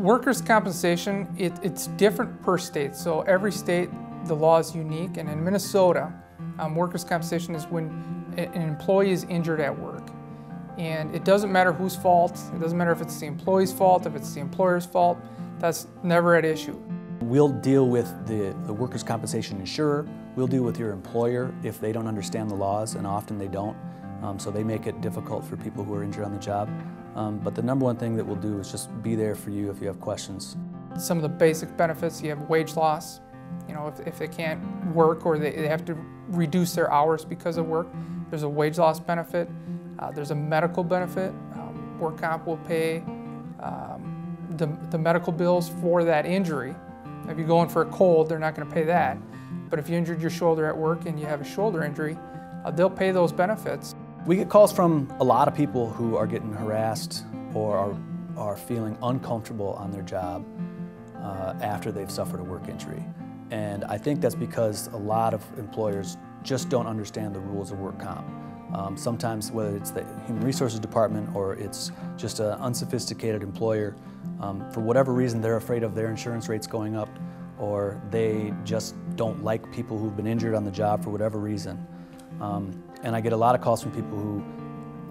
Workers' compensation, it's different per state. So every state, the law is unique. And in Minnesota, workers' compensation is when an employee is injured at work. And it doesn't matter whose fault. It doesn't matter if it's the employee's fault, if it's the employer's fault. That's never at issue. We'll deal with the workers' compensation insurer. We'll deal with your employer if they don't understand the laws, and often they don't. So they make it difficult for people who are injured on the job. But the number one thing that we'll do is just be there for you if you have questions. Some of the basic benefits, you have wage loss. You know, if they can't work or they have to reduce their hours because of work, there's a wage loss benefit. There's a medical benefit. Work comp will pay the medical bills for that injury. If you go in for a cold, they're not going to pay that. But if you injured your shoulder at work and you have a shoulder injury, they'll pay those benefits. We get calls from a lot of people who are getting harassed or are feeling uncomfortable on their job after they've suffered a work injury. And I think that's because a lot of employers just don't understand the rules of work comp. Sometimes, whether it's the Human Resources Department or it's just an unsophisticated employer, for whatever reason they're afraid of their insurance rates going up, or they just don't like people who've been injured on the job for whatever reason. And I get a lot of calls from people who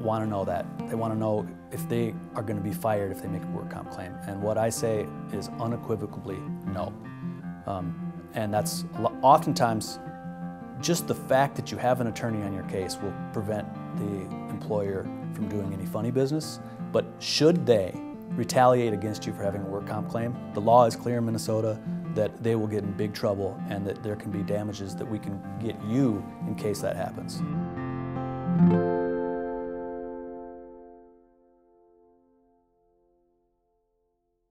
want to know that. They want to know if they are going to be fired if they make a work comp claim. And what I say is unequivocally no. And that's oftentimes just the fact that you have an attorney on your case will prevent the employer from doing any funny business. But should they retaliate against you for having a work comp claim, the law is clear in Minnesota that they will get in big trouble and that there can be damages that we can get you in case that happens.